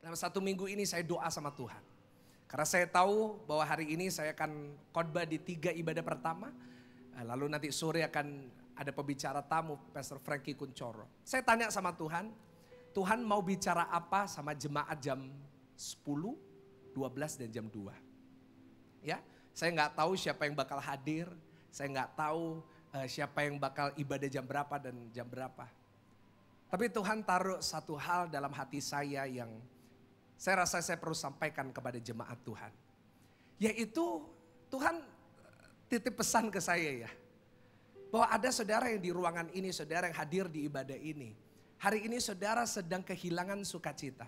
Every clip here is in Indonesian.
Dalam 1 minggu ini saya doa sama Tuhan. Karena saya tahu bahwa hari ini saya akan khotbah di 3 ibadah pertama. Lalu nanti sore akan ada pembicara tamu, Pastor Frankie Kuncoro. Saya tanya sama Tuhan, Tuhan mau bicara apa sama jemaat jam 10, 12 dan jam 2. Ya, saya nggak tahu siapa yang bakal hadir, saya nggak tahu siapa yang bakal ibadah jam berapa dan jam berapa. Tapi Tuhan taruh satu hal dalam hati saya yang saya rasa saya perlu sampaikan kepada jemaat Tuhan. Yaitu Tuhan titip pesan ke saya ya. Bahwa ada saudara yang di ruangan ini, saudara yang hadir di ibadah ini. Hari ini saudara sedang kehilangan sukacita.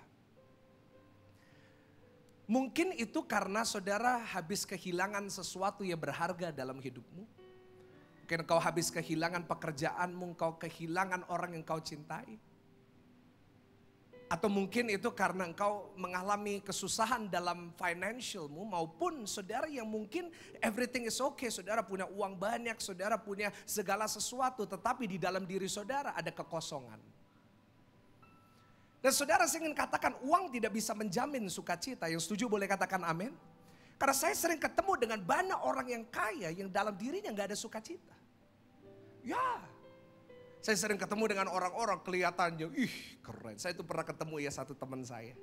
Mungkin itu karena saudara habis kehilangan sesuatu yang berharga dalam hidupmu. Mungkin kau habis kehilangan pekerjaanmu, kau kehilangan orang yang kau cintai. Atau mungkin itu karena engkau mengalami kesusahan dalam financialmu, maupun saudara yang mungkin everything is okay, saudara punya uang banyak, saudara punya segala sesuatu, tetapi di dalam diri saudara ada kekosongan. Dan saudara, saya ingin katakan uang tidak bisa menjamin sukacita. Yang setuju boleh katakan amin. Karena saya sering ketemu dengan banyak orang yang kaya yang dalam dirinya gak ada sukacita. Ya. Saya sering ketemu dengan orang-orang kelihatannya, keren. Saya tuh pernah ketemu ya satu teman saya.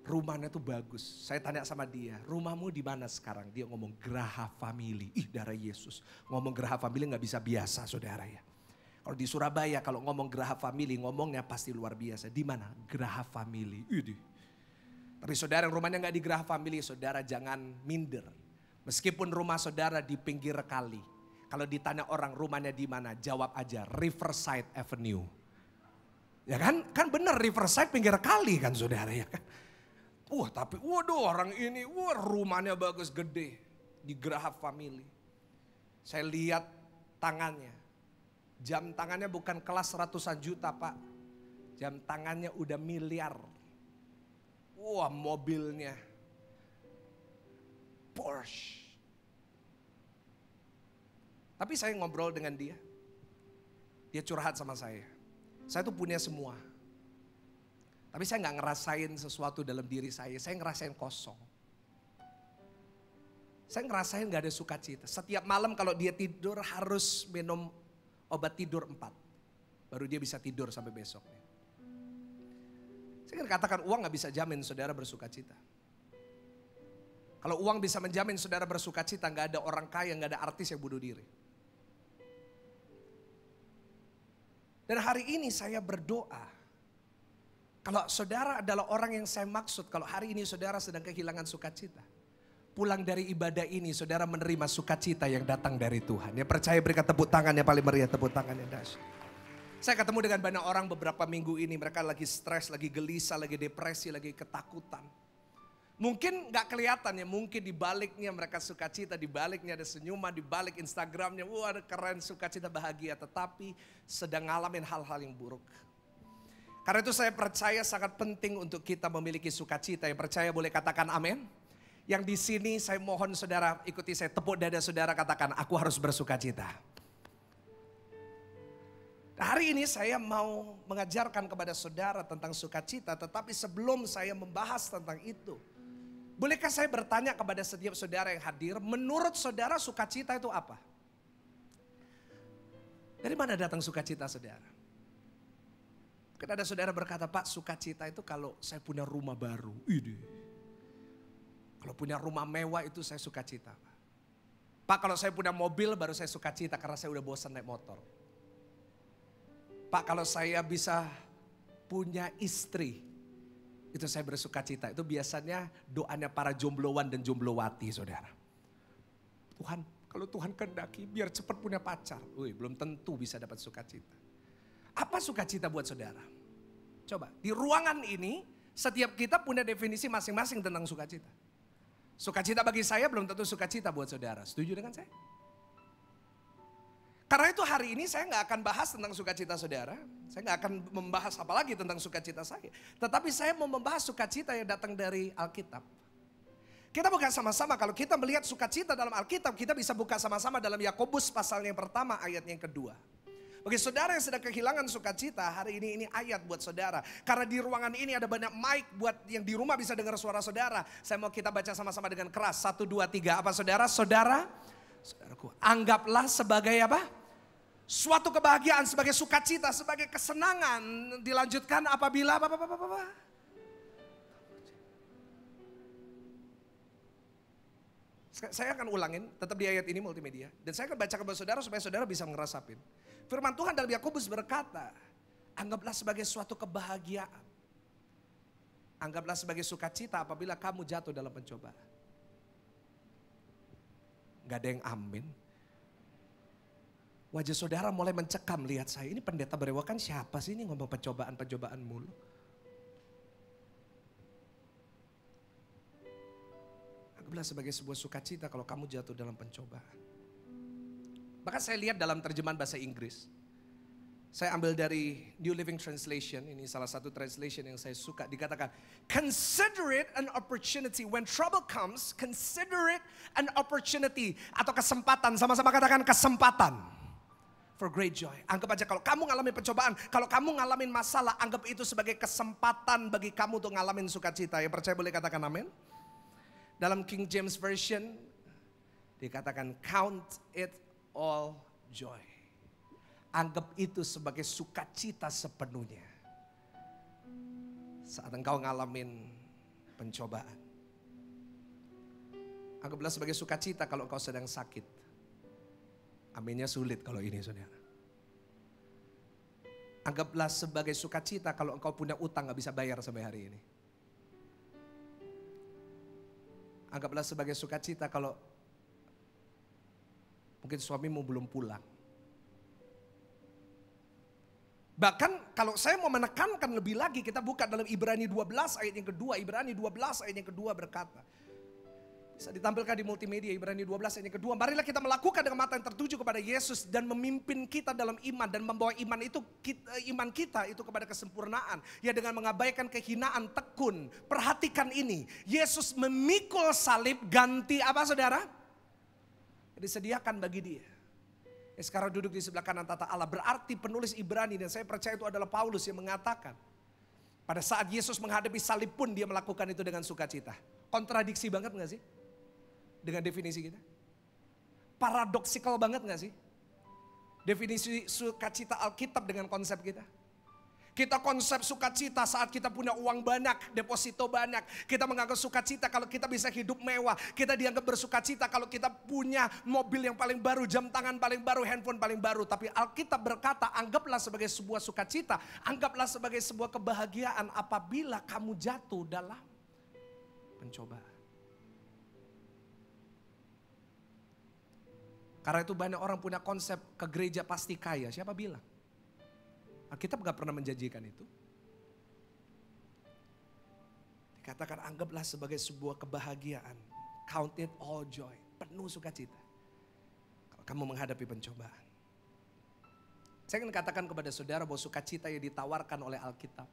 Rumahnya tuh bagus. Saya tanya sama dia, rumahmu di mana sekarang? Dia ngomong Geraha Family. Darah Yesus. Ngomong Geraha Family gak bisa biasa saudara ya. Kalau di Surabaya kalau ngomong Geraha Family ngomongnya pasti luar biasa. Di mana? Geraha Family. Tapi saudara yang rumahnya gak di Geraha Family, saudara jangan minder. Meskipun rumah saudara di pinggir kali. Kalau ditanya orang rumahnya di mana, jawab aja Riverside Avenue. Ya kan? Kan bener Riverside pinggir kali kan saudara ya kan. Tapi waduh orang ini, rumahnya bagus gede di Geraha Family. Saya lihat tangannya. Jam tangannya bukan kelas ratusan juta Pak. Jam tangannya udah miliar. Mobilnya Porsche. Tapi saya ngobrol dengan dia. Dia curhat sama saya. Saya tuh punya semua. Tapi saya gak ngerasain sesuatu dalam diri saya. Saya ngerasain kosong. Saya ngerasain gak ada sukacita. Setiap malam kalau dia tidur harus minum obat tidur 4. Baru dia bisa tidur sampai besoknya. Saya kan katakan uang gak bisa jamin saudara bersukacita. Kalau uang bisa menjamin saudara bersukacita, gak ada orang kaya, gak ada artis yang bunuh diri. Dan hari ini saya berdoa, kalau saudara adalah orang yang saya maksud, kalau hari ini saudara sedang kehilangan sukacita, pulang dari ibadah ini saudara menerima sukacita yang datang dari Tuhan. Yang percaya berikan tepuk tangan yang paling meriah, tepuk tangan yang dahsyat. Saya ketemu dengan banyak orang beberapa minggu ini, mereka lagi stres, lagi gelisah, lagi depresi, lagi ketakutan. Mungkin gak kelihatan ya, mungkin di baliknya mereka sukacita, di baliknya ada senyuman, di balik Instagramnya, ada keren, sukacita, bahagia. Tetapi sedang ngalamin hal-hal yang buruk. Karena itu saya percaya sangat penting untuk kita memiliki sukacita. Yang percaya boleh katakan amin. Yang di sini saya mohon saudara ikuti saya, tepuk dada saudara katakan, aku harus bersukacita. Hari ini saya mau mengajarkan kepada saudara tentang sukacita, tetapi sebelum saya membahas tentang itu, bolehkah saya bertanya kepada setiap saudara yang hadir, menurut saudara sukacita itu apa? Dari mana datang sukacita saudara? Mungkin ada saudara berkata, Pak sukacita itu kalau saya punya rumah baru. Kalau punya rumah mewah itu saya sukacita. Pak kalau saya punya mobil baru saya sukacita karena saya udah bosan naik motor. Pak kalau saya bisa punya istri, itu saya bersukacita. Itu biasanya doanya para jombloan dan jomblowati saudara. Tuhan, kalau Tuhan kehendaki biar cepat punya pacar. Belum tentu bisa dapat sukacita. Apa sukacita buat saudara? Coba, di ruangan ini setiap kita punya definisi masing-masing tentang sukacita. Sukacita bagi saya belum tentu sukacita buat saudara. Setuju dengan saya? Karena itu hari ini saya gak akan bahas tentang sukacita saudara. Saya gak akan membahas apa lagi tentang sukacita saya. Tetapi saya mau membahas sukacita yang datang dari Alkitab. Kita buka sama-sama, kalau kita melihat sukacita dalam Alkitab, kita bisa buka sama-sama dalam Yakobus pasal yang pertama ayat yang kedua. Bagi saudara yang sedang kehilangan sukacita, hari ini ayat buat saudara. Karena di ruangan ini ada banyak mic buat yang di rumah bisa dengar suara saudara. Saya mau kita baca sama-sama dengan keras. 1, 2, 3. Apa saudara? Saudaraku, anggaplah sebagai apa? Suatu kebahagiaan, sebagai sukacita, sebagai kesenangan. Dilanjutkan apabila apa? Saya akan ulangin, tetap di ayat ini multimedia. Dan saya akan baca kepada saudara supaya saudara bisa ngerasapin. Firman Tuhan dalam Yakobus berkata, anggaplah sebagai suatu kebahagiaan. Anggaplah sebagai sukacita apabila kamu jatuh dalam pencobaan. Gak ada yang amin. Wajah saudara mulai mencekam lihat saya. Ini pendeta berewakan siapa sih ini ngomong pencobaan mulu. Anggaplah sebagai sebuah sukacita kalau kamu jatuh dalam pencobaan. Bahkan saya lihat dalam terjemahan bahasa Inggris. Saya ambil dari New Living Translation. Ini salah satu translation yang saya suka. Dikatakan, consider it an opportunity. When trouble comes, consider it an opportunity. Atau kesempatan. Sama-sama katakan kesempatan. For great joy. Anggap aja kalau kamu ngalamin pencobaan. Kalau kamu ngalamin masalah. Anggap itu sebagai kesempatan bagi kamu untuk ngalamin sukacita. Yang percaya boleh katakan amin. Dalam King James Version. Dikatakan count it all joy. Anggap itu sebagai sukacita sepenuhnya. Saat engkau ngalamin pencobaan. Anggaplah sebagai sukacita kalau engkau sedang sakit. Aminnya sulit kalau ini saudara. Anggaplah sebagai sukacita kalau engkau punya utang gak bisa bayar sampai hari ini. Anggaplah sebagai sukacita kalau mungkin suamimu belum pulang. Bahkan kalau saya mau menekankan lebih lagi, kita buka dalam Ibrani 12 ayat yang kedua. Ibrani 12 ayat yang kedua berkata. Bisa ditampilkan di multimedia Ibrani 12 ayat yang kedua. Marilah kita melakukan dengan mata yang tertuju kepada Yesus dan memimpin kita dalam iman. Dan membawa iman kita itu kepada kesempurnaan. Ya dengan mengabaikan kehinaan, tekun. Perhatikan ini. Yesus memikul salib ganti apa saudara? Disediakan bagi dia. Sekarang duduk di sebelah kanan tata Allah. Berarti penulis Ibrani dan saya percaya itu adalah Paulus yang mengatakan. Pada saat Yesus menghadapi salib pun dia melakukan itu dengan sukacita. Kontradiksi banget gak sih? Dengan definisi kita. Paradoksikal banget gak sih? Definisi sukacita Alkitab dengan konsep kita. Kita konsep sukacita saat kita punya uang banyak, deposito banyak. Kita menganggap sukacita kalau kita bisa hidup mewah. Kita dianggap bersukacita kalau kita punya mobil yang paling baru, jam tangan paling baru, handphone paling baru. Tapi Alkitab berkata, anggaplah sebagai sebuah sukacita. Anggaplah sebagai sebuah kebahagiaan apabila kamu jatuh dalam pencobaan. Karena itu banyak orang punya konsep ke gereja pasti kaya. Siapa bilang? Alkitab gak pernah menjanjikan itu. Dikatakan anggaplah sebagai sebuah kebahagiaan. Count it all joy. Penuh sukacita. Kalau kamu menghadapi pencobaan. Saya ingin katakan kepada saudara bahwa sukacita yang ditawarkan oleh Alkitab.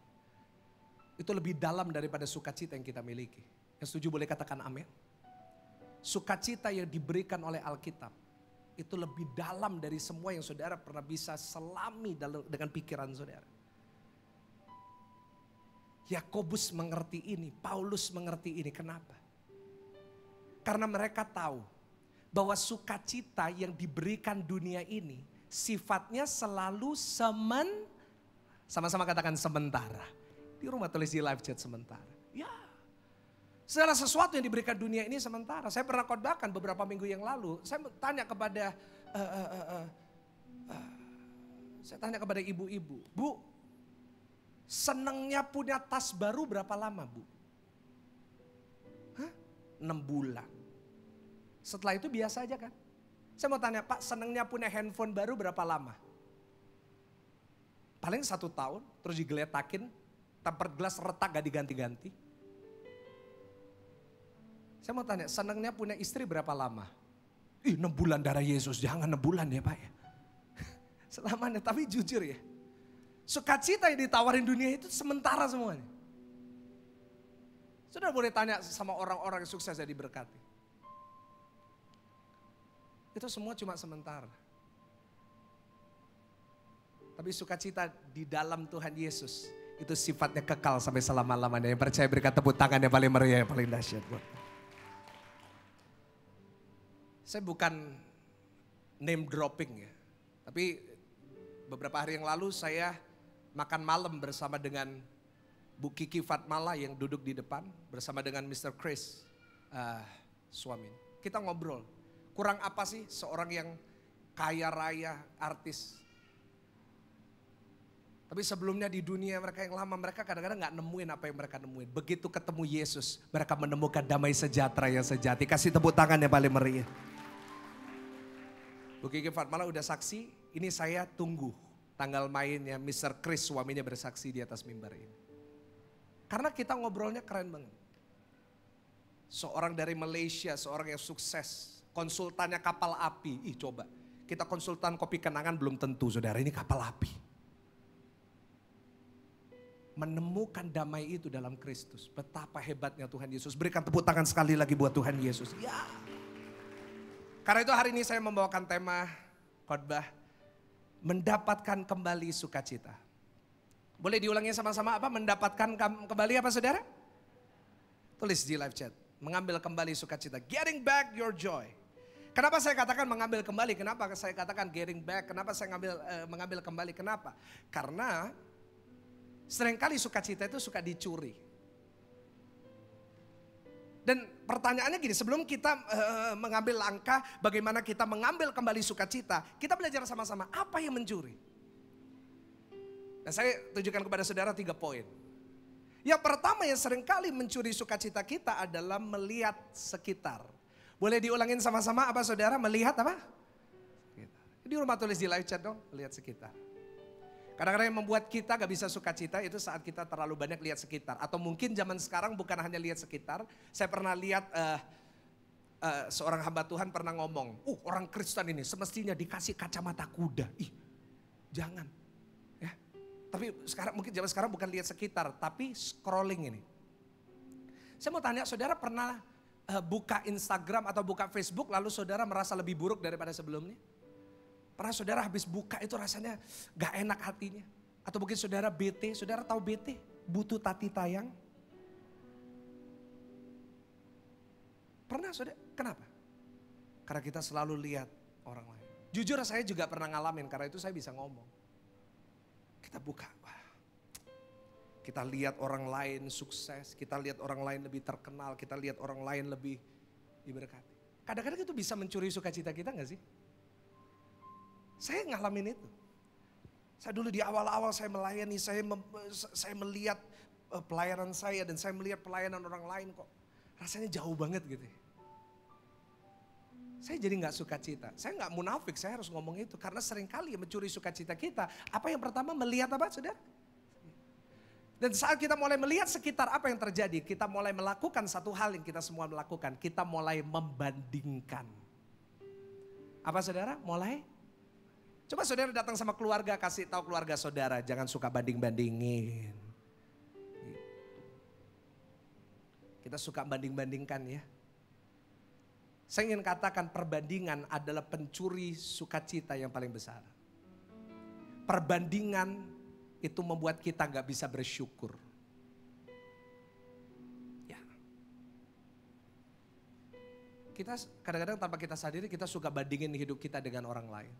Itu lebih dalam daripada sukacita yang kita miliki. Yang setuju boleh katakan amin. Sukacita yang diberikan oleh Alkitab. Itu lebih dalam dari semua yang saudara pernah bisa selami dengan pikiran saudara. Yakobus mengerti ini, Paulus mengerti ini. Kenapa? Karena mereka tahu bahwa sukacita yang diberikan dunia ini sifatnya selalu sama-sama katakan sementara. Di rumah tulis di live chat sementara. Ya. Segala sesuatu yang diberikan dunia ini sementara. Saya pernah khotbahkan beberapa minggu yang lalu. Saya tanya kepada ibu-ibu. Bu, senangnya punya tas baru berapa lama bu? 6 bulan. Setelah itu biasa aja kan? Saya mau tanya Pak, senangnya punya handphone baru berapa lama? Paling 1 tahun, terus digeletakin, tempered glass retak gak diganti-ganti. Saya mau tanya, senangnya punya istri berapa lama? 6 bulan darah Yesus, jangan 6 bulan ya Pak ya. Selamanya, tapi jujur ya. Sukacita yang ditawarin dunia itu sementara semuanya. Sudah boleh tanya sama orang-orang yang sukses yang diberkati. Itu semua cuma sementara. Tapi sukacita di dalam Tuhan Yesus itu sifatnya kekal sampai selama-lamanya. Yang percaya berikan tepuk tangan yang paling meriah, yang paling dahsyat buat. Saya bukan name dropping ya. Tapi beberapa hari yang lalu saya makan malam bersama dengan Bu Kiki Fatmala yang duduk di depan. Bersama dengan Mr. Chris suami. Kita ngobrol. Kurang apa sih seorang yang kaya raya, artis. Tapi sebelumnya di dunia mereka yang lama, mereka kadang-kadang gak nemuin apa yang mereka nemuin. Begitu ketemu Yesus, mereka menemukan damai sejahtera yang sejati. Kasih tepuk tangan yang paling meriah. Bu Kiki Fatmala udah saksi, ini saya tunggu tanggal mainnya Mr. Chris suaminya bersaksi di atas mimbar ini. Karena kita ngobrolnya keren banget. Seorang dari Malaysia, seorang yang sukses, konsultannya kapal api. Ih coba, kita konsultan kopi kenangan belum tentu saudara, ini kapal api. Menemukan damai itu dalam Kristus. Betapa hebatnya Tuhan Yesus. Berikan tepuk tangan sekali lagi buat Tuhan Yesus. Ya. Karena itu hari ini saya membawakan tema khotbah mendapatkan kembali sukacita. Boleh diulangi sama-sama apa? Mendapatkan kembali apa saudara? Tulis di live chat. Mengambil kembali sukacita. Getting back your joy. Kenapa saya katakan mengambil kembali? Kenapa saya katakan getting back? Kenapa saya mengambil kembali? Kenapa? Karena seringkali sukacita itu suka dicuri. Dan pertanyaannya gini, sebelum kita mengambil langkah bagaimana kita mengambil kembali sukacita, kita belajar sama-sama apa yang mencuri. Dan saya tunjukkan kepada saudara 3 poin. Yang pertama yang seringkali mencuri sukacita kita adalah melihat sekitar. Boleh diulangin sama-sama apa saudara? Melihat apa? Di rumah tulis di live chat dong, melihat sekitar. Kadang-kadang yang membuat kita gak bisa sukacita itu saat kita terlalu banyak lihat sekitar. Atau mungkin zaman sekarang bukan hanya lihat sekitar. Saya pernah lihat seorang hamba Tuhan pernah ngomong. Orang Kristen ini semestinya dikasih kacamata kuda. Ih jangan. Ya. Tapi sekarang mungkin zaman sekarang bukan lihat sekitar. Tapi scrolling ini. Saya mau tanya saudara pernah buka Instagram atau buka Facebook lalu saudara merasa lebih buruk daripada sebelumnya? Pernah saudara habis buka itu rasanya gak enak hatinya. Atau mungkin saudara bete, saudara tahu bete? Butuh tati tayang. Pernah saudara? Kenapa? Karena kita selalu lihat orang lain. Jujur saya juga pernah ngalamin, karena itu saya bisa ngomong. Kita buka, wah. Kita lihat orang lain sukses, kita lihat orang lain lebih terkenal, kita lihat orang lain lebih diberkati. Kadang-kadang itu bisa mencuri sukacita kita gak sih? Saya ngalamin itu. Saya dulu di awal-awal saya melayani, saya melihat pelayanan saya dan saya melihat pelayanan orang lain kok. Rasanya jauh banget gitu. Saya jadi gak sukacita. Saya gak munafik, saya harus ngomong itu. Karena seringkali mencuri sukacita kita. Apa yang pertama melihat apa saudara? Dan saat kita mulai melihat sekitar apa yang terjadi. Kita mulai melakukan satu hal yang kita semua melakukan. Kita mulai membandingkan. Apa saudara? Mulai? Coba saudara datang sama keluarga, kasih tahu keluarga saudara, jangan suka banding-bandingin. Kita suka banding-bandingkan ya. Saya ingin katakan perbandingan adalah pencuri sukacita yang paling besar. Perbandingan itu membuat kita gak bisa bersyukur. Ya. Kita kadang-kadang tanpa kita sadari kita suka bandingin hidup kita dengan orang lain.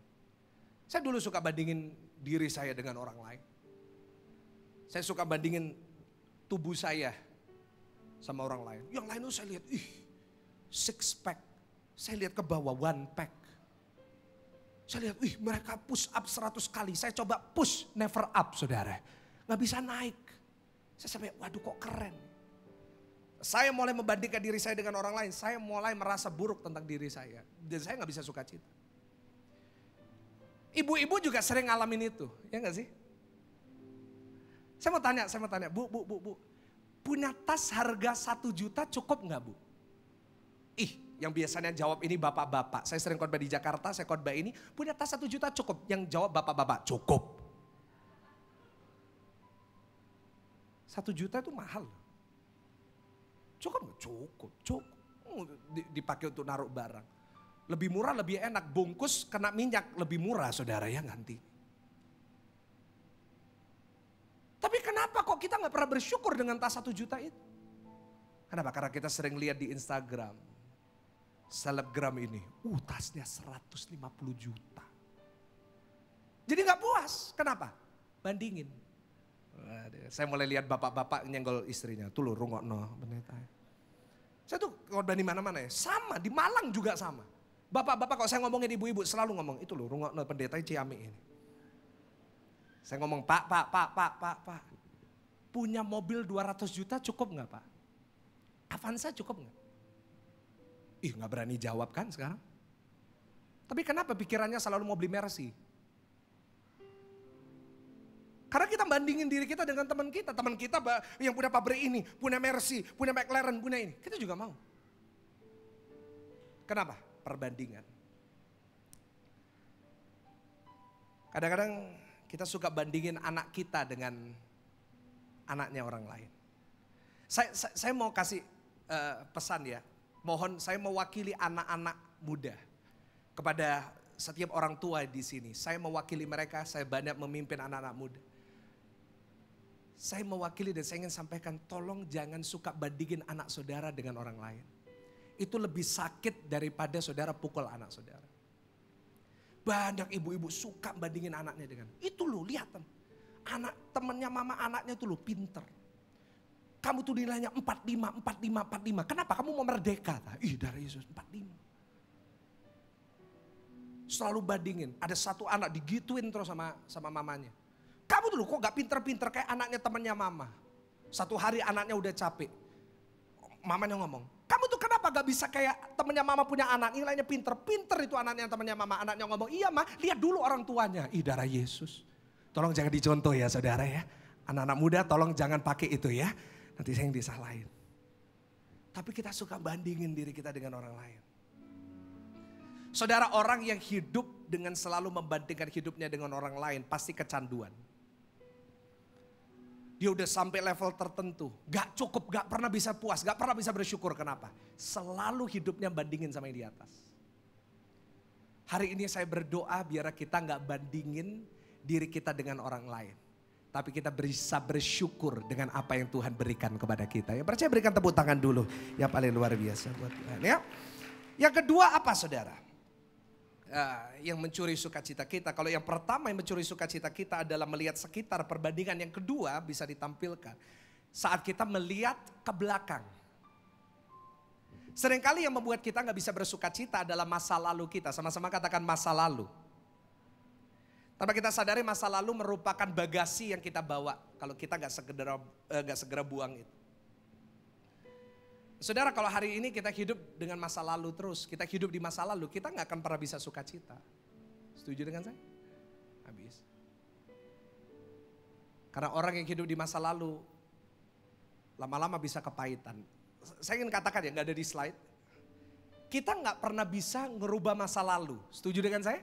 Saya dulu suka bandingin diri saya dengan orang lain. Saya suka bandingin tubuh saya sama orang lain. Yang lain itu saya lihat, 6 pack. Saya lihat ke bawah 1 pack. Saya lihat, mereka push up 100 kali. Saya coba push, never up saudara. Gak bisa naik. Saya sampai, waduh kok keren. Saya mulai membandingkan diri saya dengan orang lain. Saya mulai merasa buruk tentang diri saya. Dan saya gak bisa sukacita. Ibu-ibu juga sering ngalamin itu, ya gak sih? Saya mau tanya, Bu. Punya tas harga 1 juta cukup gak Bu? Yang biasanya jawab ini bapak-bapak. Saya sering khotbah di Jakarta, saya khotbah ini. Punya tas 1 juta cukup? Yang jawab bapak-bapak, cukup. 1 juta itu mahal. Cukup? Cukup. Dipakai untuk naruh barang. Lebih murah, lebih enak. Bungkus kena minyak lebih murah saudara ya ganti. Kenapa kok kita nggak pernah bersyukur dengan tas 1 juta itu? Kenapa? Karena kita sering lihat di Instagram. Selebgram ini, tasnya 150 juta. Jadi nggak puas. Kenapa? Bandingin. Saya mulai lihat bapak-bapak nyenggol istrinya. Tuh loh rungokno pendeta. Saya tuh kalau di mana-mana ya. Sama, di Malang juga sama. Bapak-bapak kalau saya ngomongin ibu-ibu selalu ngomong. Itu loh rungokno pendeta Ciami ini. Saya ngomong pak. Punya mobil 200 juta cukup nggak Pak? Avanza cukup nggak? Nggak berani jawab kan sekarang. Tapi kenapa pikirannya selalu mau beli Mercy? Karena kita bandingin diri kita dengan teman kita. Teman kita yang punya pabrik ini, punya Mercy, punya McLaren, punya ini. Kita juga mau. Kenapa? Perbandingan. Kadang-kadang kita suka bandingin anak kita dengan anaknya orang lain. Saya mau kasih pesan ya. Mohon saya mewakili anak-anak muda. Kepada setiap orang tua di sini. Saya mewakili mereka, saya banyak memimpin anak-anak muda. Saya mewakili dan saya ingin sampaikan, tolong jangan suka bandingin anak saudara dengan orang lain. Itu lebih sakit daripada saudara pukul anak saudara. Banyak ibu-ibu suka bandingin anaknya dengan, itu loh lihat anak temennya mama anaknya tuh loh pinter. Kamu tuh nilainya 45. Kenapa kamu mau merdeka? Dari Yesus 45. Selalu bandingin, ada satu anak digituin terus sama mamanya. Kamu dulu kok gak pinter-pinter kayak anaknya temannya mama. Satu hari anaknya udah capek. Mamanya ngomong, kamu tuh kenapa gak bisa kayak temannya mama punya anak, nilainya pinter. Pinter itu anaknya temannya mama. Anaknya ngomong, iya ma, lihat dulu orang tuanya. Darah Yesus. Tolong jangan dicontoh ya saudara ya. Anak-anak muda tolong jangan pakai itu ya. Nanti saya yang disalahin. Tapi kita suka bandingin diri kita dengan orang lain. Saudara, orang yang hidup dengan selalu membandingkan hidupnya dengan orang lain pasti kecanduan. Dia udah sampai level tertentu, gak cukup, gak pernah bisa puas, gak pernah bisa bersyukur. Kenapa? Selalu hidupnya bandingin sama yang di atas. Hari ini saya berdoa biar kita gak bandingin diri kita dengan orang lain. Tapi kita bisa bersyukur dengan apa yang Tuhan berikan kepada kita. Yang percaya berikan tepuk tangan dulu, yang paling luar biasa buat Tuhan ya. Yang kedua apa saudara? Yang mencuri sukacita kita. Kalau yang pertama yang mencuri sukacita kita adalah melihat sekitar, perbandingan. Yang kedua bisa ditampilkan saat kita melihat ke belakang. Seringkali yang membuat kita gak bisa bersukacita adalah masa lalu kita. Sama-sama katakan masa lalu. Tanpa kita sadari masa lalu merupakan bagasi yang kita bawa. Kalau kita gak segera buang itu. Saudara, kalau hari ini kita hidup dengan masa lalu terus, kita hidup di masa lalu, kita gak akan pernah bisa sukacita. Setuju dengan saya? Habis. Karena orang yang hidup di masa lalu, lama-lama bisa kepahitan. Saya ingin katakan ya, gak ada di slide. Kita gak pernah bisa ngerubah masa lalu. Setuju dengan saya?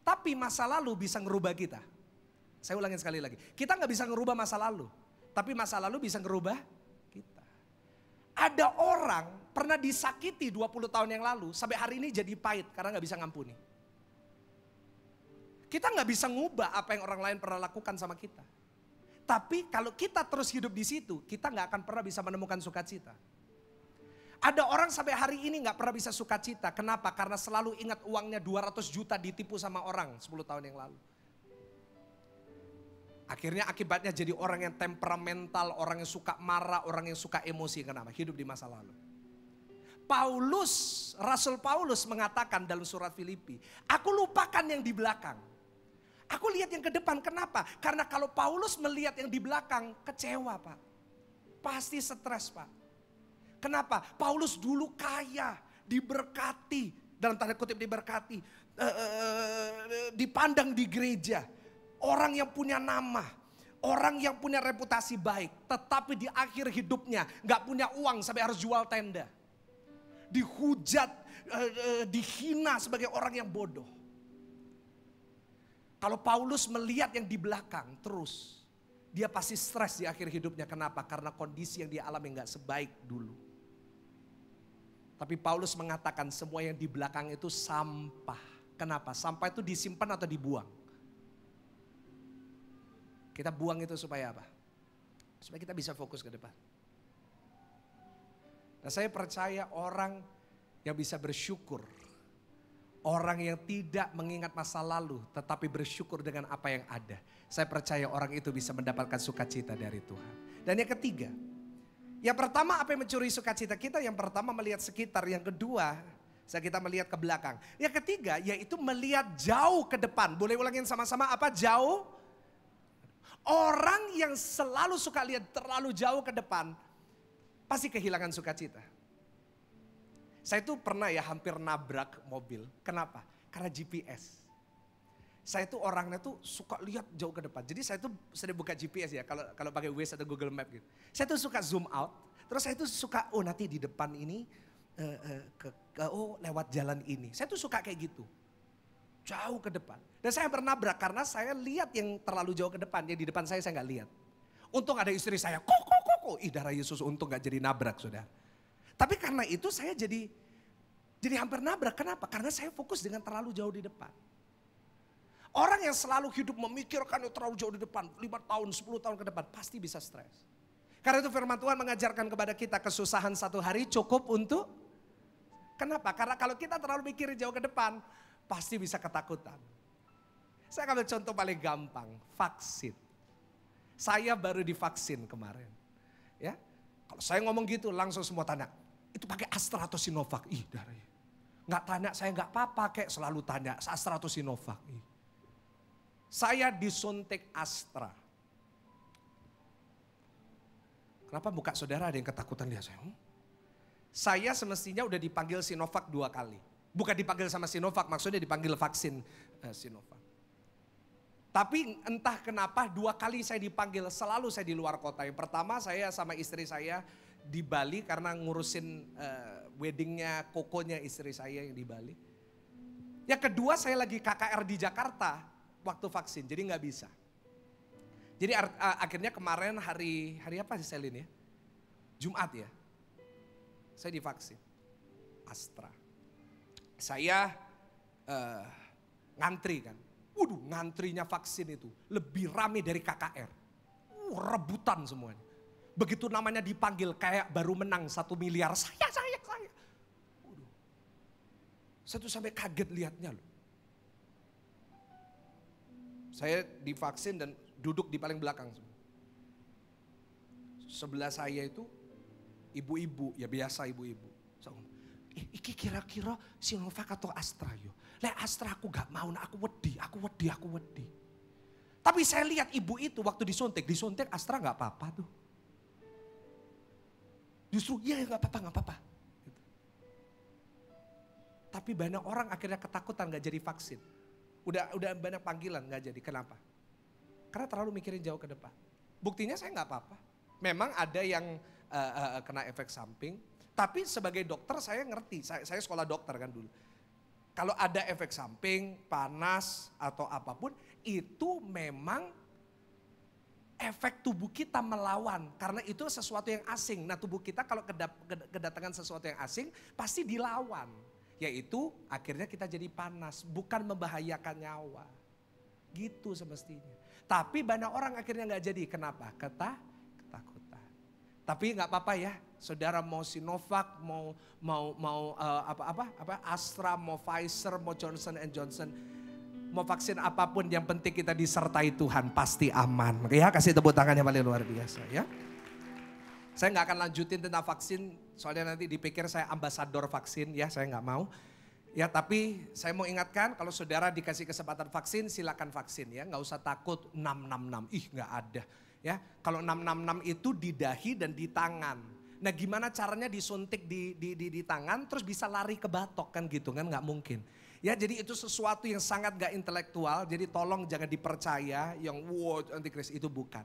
Tapi masa lalu bisa ngerubah kita. Saya ulangin sekali lagi. Kita gak bisa ngerubah masa lalu. Tapi masa lalu bisa ngerubah kita. Ada orang pernah disakiti 20 tahun yang lalu. Sampai hari ini jadi pahit karena gak bisa ngampuni. Kita gak bisa ngubah apa yang orang lain pernah lakukan sama kita. Tapi kalau kita terus hidup di situ, kita gak akan pernah bisa menemukan sukacita. Ada orang sampai hari ini gak pernah bisa sukacita. Kenapa? Karena selalu ingat uangnya 200 juta ditipu sama orang 10 tahun yang lalu. Akhirnya akibatnya jadi orang yang temperamental, orang yang suka marah, orang yang suka emosi. Kenapa? Hidup di masa lalu. Rasul Paulus mengatakan dalam surat Filipi, aku lupakan yang di belakang. Aku lihat yang ke depan. Kenapa? Karena kalau Paulus melihat yang di belakang, kecewa Pak. Pasti stres Pak. Kenapa? Paulus dulu kaya, diberkati, dalam tanda kutip diberkati, dipandang di gereja. Orang yang punya nama, orang yang punya reputasi baik, tetapi di akhir hidupnya gak punya uang sampai harus jual tenda. Dihujat, dihina sebagai orang yang bodoh. Kalau Paulus melihat yang di belakang terus, dia pasti stres di akhir hidupnya. Kenapa? Karena kondisi yang dia alami gak sebaik dulu. Tapi Paulus mengatakan semua yang di belakang itu sampah. Kenapa? Sampah itu disimpan atau dibuang? Kita buang itu supaya apa? Supaya kita bisa fokus ke depan. Nah, saya percaya orang yang bisa bersyukur, orang yang tidak mengingat masa lalu tetapi bersyukur dengan apa yang ada. Saya percaya orang itu bisa mendapatkan sukacita dari Tuhan. Dan yang ketiga, yang pertama apa yang mencuri sukacita kita? Yang pertama melihat sekitar, yang kedua kita melihat ke belakang. Yang ketiga yaitu melihat jauh ke depan. Boleh ulangin sama-sama apa? Jauh. Orang yang selalu suka lihat terlalu jauh ke depan pasti kehilangan sukacita. Saya tuh pernah ya hampir nabrak mobil. Kenapa? Karena GPS. Saya tuh orangnya tuh suka lihat jauh ke depan. Jadi saya tuh sering buka GPS ya kalau pakai Waze atau Google Map gitu. Saya tuh suka zoom out. Terus saya tuh suka nanti di depan ini lewat jalan ini. Saya tuh suka kayak gitu. Jauh ke depan. Dan saya bernabrak karena saya lihat yang terlalu jauh ke depan. Yang di depan saya nggak lihat. Untung ada istri saya. Kok. Ih, darah Yesus, untung gak jadi nabrak, saudara. Tapi karena itu saya jadi hampir nabrak. Kenapa? Karena saya fokus dengan terlalu jauh di depan. Orang yang selalu hidup memikirkan terlalu jauh di depan, 5 tahun, 10 tahun ke depan, pasti bisa stres. Karena itu firman Tuhan mengajarkan kepada kita kesusahan satu hari cukup untuk, kenapa? Karena kalau kita terlalu mikirin jauh ke depan, pasti bisa ketakutan. Saya ambil contoh paling gampang, vaksin. Saya baru divaksin kemarin. Ya, kalau saya ngomong gitu langsung semua tanya, itu pakai Astra atau Sinovac? Ih, darahnya. Nggak tanya, saya nggak apa-apa, kayak selalu tanya Astra atau Sinovac. Saya disuntik Astra. Kenapa muka saudara ada yang ketakutan lihat saya? Saya semestinya udah dipanggil Sinovac 2 kali. Bukan dipanggil sama Sinovac, maksudnya dipanggil vaksin Sinovac. Tapi entah kenapa 2 kali saya dipanggil, selalu saya di luar kota. Yang pertama saya sama istri saya di Bali karena ngurusin weddingnya kokonya istri saya yang di Bali. Yang kedua saya lagi KKR di Jakarta waktu vaksin, jadi nggak bisa. Jadi akhirnya kemarin hari apa sih Selin ya? Jumat ya, saya divaksin Astra. Saya ngantri kan. Waduh, ngantrinya vaksin itu lebih rame dari KKR. Rebutan semuanya. Begitu namanya dipanggil kayak baru menang 1 miliar. Saya. Waduh. Saya tuh sampai kaget lihatnya loh. Saya divaksin dan duduk di paling belakang. Sebelah saya itu ibu-ibu, ya biasa ibu-ibu. Iki kira-kira Sinovac atau Astra yo. Lek Astra aku gak mau, aku wedi. Tapi saya lihat ibu itu waktu disuntik Astra gak apa-apa tuh. Justru iya gak apa-apa. Gitu. Tapi banyak orang akhirnya ketakutan gak jadi vaksin. Udah banyak panggilan gak jadi, kenapa? Karena terlalu mikirin jauh ke depan. Buktinya saya gak apa-apa. Memang ada yang kena efek samping. Tapi sebagai dokter saya ngerti, saya sekolah dokter kan dulu. Kalau ada efek samping, panas atau apapun, itu memang efek tubuh kita melawan. Karena itu sesuatu yang asing. Nah tubuh kita kalau kedatangan sesuatu yang asing, pasti dilawan. Yaitu akhirnya kita jadi panas, bukan membahayakan nyawa. Gitu semestinya. Tapi banyak orang akhirnya gak jadi, kenapa? Ketakutan. Tapi gak apa-apa ya. Saudara mau Sinovac, mau Astra, mau Pfizer, mau Johnson & Johnson, mau vaksin apapun yang penting kita disertai Tuhan pasti aman. Ya kasih tepuk tangan yang paling luar biasa ya. Saya nggak akan lanjutin tentang vaksin, soalnya nanti dipikir saya ambasador vaksin ya, saya nggak mau. Ya tapi saya mau ingatkan kalau saudara dikasih kesempatan vaksin silakan vaksin ya, nggak usah takut 666, nggak ada. Ya kalau 666 itu di dahi dan di tangan. Nah gimana caranya disuntik di tangan terus bisa lari ke batok kan gitu kan, nggak mungkin. Ya jadi itu sesuatu yang sangat gak intelektual, jadi tolong jangan dipercaya yang wow antikris, itu bukan.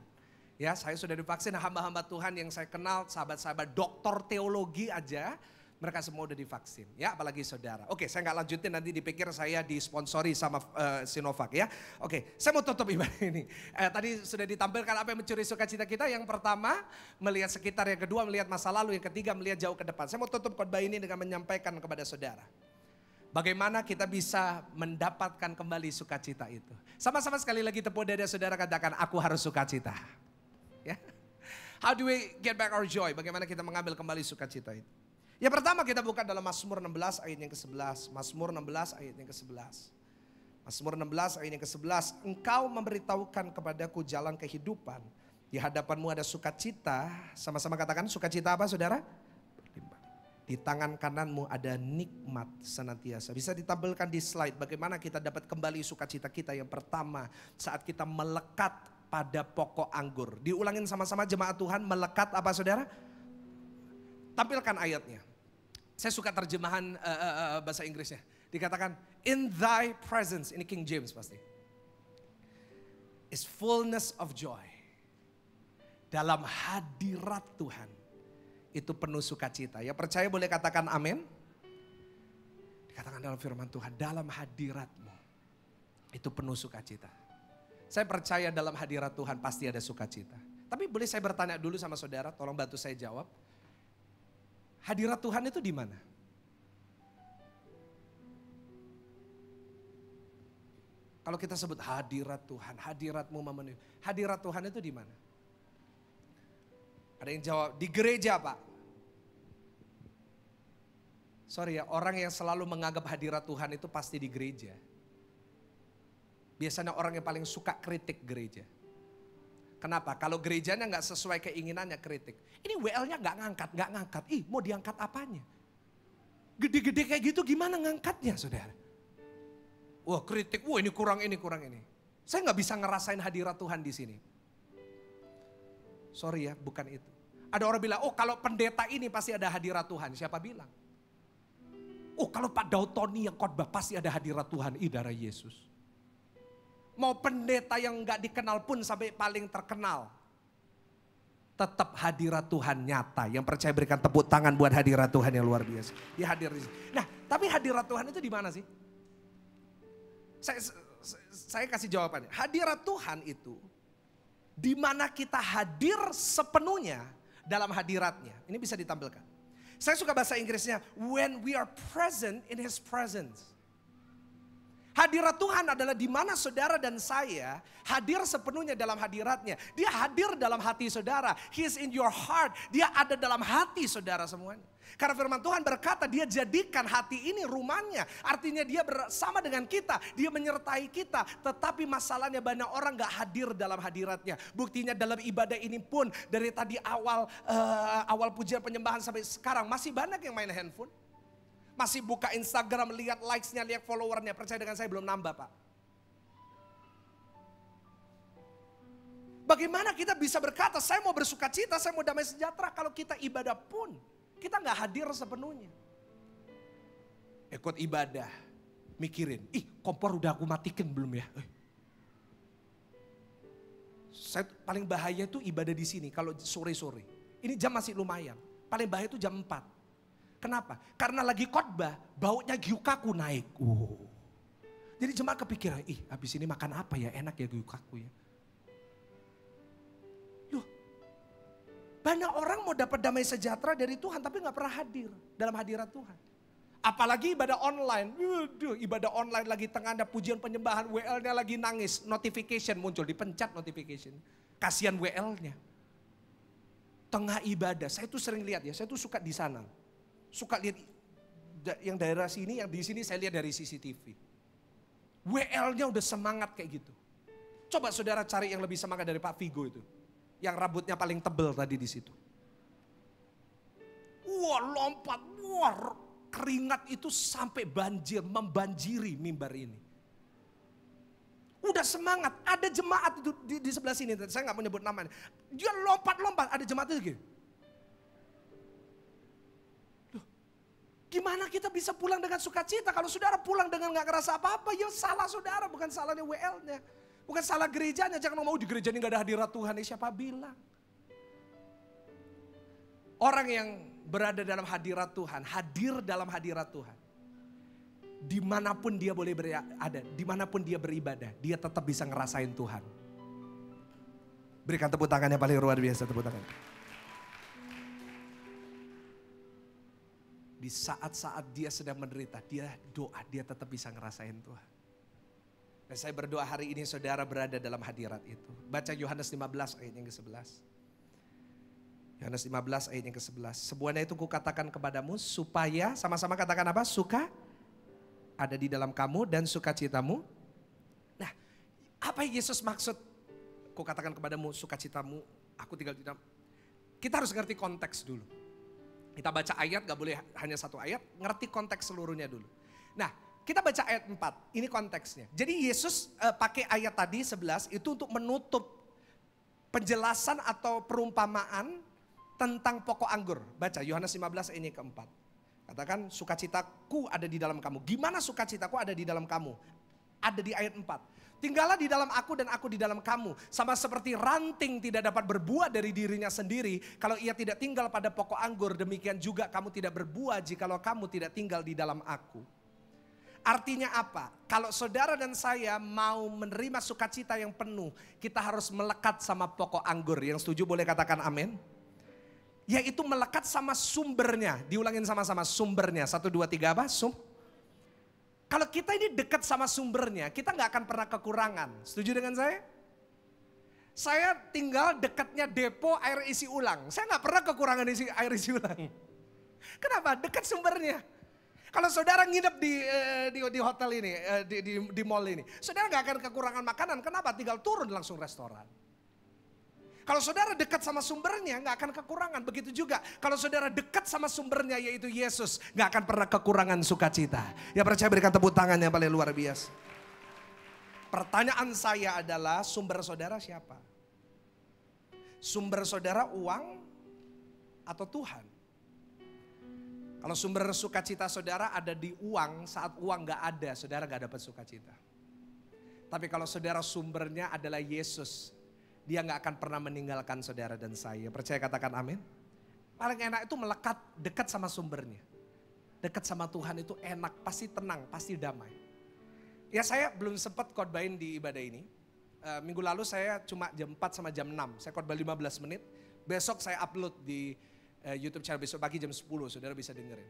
Ya saya sudah divaksin, hamba-hamba Tuhan yang saya kenal, sahabat-sahabat doktor teologi aja, mereka semua udah divaksin. Ya apalagi saudara. Oke saya gak lanjutin nanti dipikir saya disponsori sama Sinovac ya. Oke saya mau tutup ibadah ini. Tadi sudah ditampilkan apa yang mencuri sukacita kita. Yang pertama melihat sekitar, yang kedua melihat masa lalu, yang ketiga melihat jauh ke depan. Saya mau tutup khotbah ini dengan menyampaikan kepada saudara. Bagaimana kita bisa mendapatkan kembali sukacita itu. Sama-sama sekali lagi tepuk dada saudara, katakan aku harus sukacita. Ya. How do we get back our joy? Bagaimana kita mengambil kembali sukacita itu? Yang pertama kita buka dalam Mazmur 16 ayat yang ke-11. Mazmur 16 ayat yang ke-11. Mazmur 16 ayat yang ke-11. Engkau memberitahukan kepadaku jalan kehidupan. Di hadapanmu ada sukacita. Sama-sama katakan sukacita apa saudara? Berlimpah. Di tangan kananmu ada nikmat senantiasa. Bisa ditampilkan di slide bagaimana kita dapat kembali sukacita kita. Yang pertama saat kita melekat pada pokok anggur. Diulangin sama-sama jemaat Tuhan, melekat apa saudara? Tampilkan ayatnya. Saya suka terjemahan bahasa Inggrisnya. Dikatakan, in thy presence, ini King James pasti. Is fullness of joy. Dalam hadirat Tuhan, itu penuh sukacita. Ya percaya boleh katakan amin. Dikatakan dalam firman Tuhan, dalam hadiratmu, itu penuh sukacita. Saya percaya dalam hadirat Tuhan pasti ada sukacita. Tapi boleh saya bertanya dulu sama saudara, tolong bantu saya jawab. Hadirat Tuhan itu di mana? Kalau kita sebut hadirat Tuhan, hadiratmu memenuhi. Hadirat Tuhan itu di mana? Ada yang jawab, di gereja Pak. Sorry ya, orang yang selalu menganggap hadirat Tuhan itu pasti di gereja. Biasanya orang yang paling suka kritik gereja. Kenapa? Kalau gerejanya gak sesuai keinginannya kritik. Ini WL-nya gak ngangkat. Ih mau diangkat apanya? Gede-gede kayak gitu gimana ngangkatnya saudara? Wah kritik, wah ini kurang ini. Saya gak bisa ngerasain hadirat Tuhan di sini. Sorry ya, bukan itu. Ada orang bilang, oh kalau pendeta ini pasti ada hadirat Tuhan. Siapa bilang? Oh kalau Pak Daud Tony yang khotbah pasti ada hadirat Tuhan. Ih darah Yesus. Mau pendeta yang gak dikenal pun sampai paling terkenal. Tetap hadirat Tuhan nyata. Yang percaya berikan tepuk tangan buat hadirat Tuhan yang luar biasa. Dia hadir di sini. Nah tapi hadirat Tuhan itu di mana sih? Saya kasih jawabannya. Hadirat Tuhan itu di mana kita hadir sepenuhnya dalam hadiratnya. Ini bisa ditampilkan. Saya suka bahasa Inggrisnya. When we are present in His presence. Hadirat Tuhan adalah di mana saudara dan saya hadir sepenuhnya dalam hadiratnya. Dia hadir dalam hati saudara. He is in your heart. Dia ada dalam hati saudara semuanya. Karena firman Tuhan berkata dia jadikan hati ini rumahnya. Artinya dia bersama dengan kita. Dia menyertai kita. Tetapi masalahnya banyak orang gak hadir dalam hadiratnya. Buktinya dalam ibadah ini pun dari tadi awal pujian penyembahan sampai sekarang masih banyak yang main handphone. Masih buka Instagram, lihat likes-nya, lihat followernya. Percaya dengan saya belum nambah Pak. Bagaimana kita bisa berkata, saya mau bersuka cita, saya mau damai sejahtera. Kalau kita ibadah pun, kita gak hadir sepenuhnya. Ikut ibadah, mikirin, kompor udah aku matikan belum ya? Saya paling bahaya itu ibadah di sini kalau sore-sore. Ini jam masih lumayan. Paling bahaya itu jam 4. Kenapa? Karena lagi khotbah, baunya gyukaku naik. Jadi jemaat kepikiran, habis ini makan apa ya, enak ya gyukaku ya. Loh, banyak orang mau dapat damai sejahtera dari Tuhan tapi gak pernah hadir dalam hadirat Tuhan. Apalagi ibadah online. Ibadah online lagi tengah ada pujian penyembahan, WL-nya lagi nangis, notification muncul, dipencet notification. Kasihan WL-nya. Tengah ibadah, saya tuh sering lihat ya, saya tuh suka di sana. Suka lihat yang daerah sini, yang di sini saya lihat dari CCTV. WL-nya udah semangat kayak gitu. Coba saudara cari yang lebih semangat dari Pak Vigo itu. Yang rambutnya paling tebel tadi di situ. Wah lompat, wah keringat itu sampai banjir, membanjiri mimbar ini. Udah semangat, ada jemaat itu di sebelah sini, saya gak mau nyebut namanya. Dia lompat-lompat, ada jemaat itu gitu. Gimana kita bisa pulang dengan sukacita? Kalau saudara pulang dengan gak ngerasa apa-apa, ya salah saudara, bukan salahnya WL-nya. Bukan salah gerejanya, jangan mau di gereja ini gak ada hadirat Tuhan. Siapa bilang? Orang yang berada dalam hadirat Tuhan, hadir dalam hadirat Tuhan. Dimanapun dia boleh berada, dimanapun dia beribadah, dia tetap bisa ngerasain Tuhan. Berikan tepuk tangan yang paling luar biasa, tepuk tangan. Di saat-saat dia sedang menderita, dia doa, dia tetap bisa ngerasain Tuhan. Dan saya berdoa hari ini saudara berada dalam hadirat itu. Baca Yohanes 15 ayat yang ke-11. Yohanes 15 ayat yang ke-11. Semuanya itu kukatakan kepadamu supaya, sama-sama katakan apa? Suka ada di dalam kamu dan sukacitamu. Nah, apa yang Yesus maksud? Kukatakan kepadamu sukacitamu, aku tinggal di dalam. Kita harus ngerti konteks dulu. Kita baca ayat, gak boleh hanya satu ayat, ngerti konteks seluruhnya dulu. Nah, kita baca ayat 4, ini konteksnya. Jadi Yesus pakai ayat tadi 11 itu untuk menutup penjelasan atau perumpamaan tentang pokok anggur. Baca Yohanes 15 ini keempat. Katakan sukacitaku ada di dalam kamu. Gimana sukacitaku ada di dalam kamu? Ada di ayat 4. Tinggallah di dalam aku dan aku di dalam kamu. Sama seperti ranting tidak dapat berbuah dari dirinya sendiri. Kalau ia tidak tinggal pada pokok anggur, demikian juga kamu tidak berbuah jikalau kamu tidak tinggal di dalam aku. Artinya apa? Kalau saudara dan saya mau menerima sukacita yang penuh, kita harus melekat sama pokok anggur. Yang setuju boleh katakan amin. Yaitu melekat sama sumbernya. Diulangin sama-sama sumbernya. 1, 2, 3 apa? Kalau kita ini dekat sama sumbernya, kita gak akan pernah kekurangan. Setuju dengan saya? Saya tinggal dekatnya depo air isi ulang. Saya gak pernah kekurangan air isi ulang. Kenapa? Dekat sumbernya. Kalau saudara nginep di hotel ini, di mall ini, saudara gak akan kekurangan makanan. Kenapa? Tinggal turun langsung restoran. Kalau saudara dekat sama sumbernya gak akan kekurangan. Begitu juga kalau saudara dekat sama sumbernya yaitu Yesus, gak akan pernah kekurangan sukacita. Ya percaya berikan tepuk tangan yang paling luar biasa. Pertanyaan saya adalah sumber saudara siapa? Sumber saudara uang atau Tuhan? Kalau sumber sukacita saudara ada di uang, saat uang gak ada saudara gak dapat sukacita. Tapi kalau saudara sumbernya adalah Yesus, dia gak akan pernah meninggalkan saudara dan saya. Percaya katakan amin. Paling enak itu melekat dekat sama sumbernya. Dekat sama Tuhan itu enak, pasti tenang, pasti damai. Ya saya belum sempat khotbahin di ibadah ini. Minggu lalu saya cuma jam 4 sama jam 6. Saya khotbah 15 menit. Besok saya upload di YouTube channel besok pagi jam 10. Saudara bisa dengerin.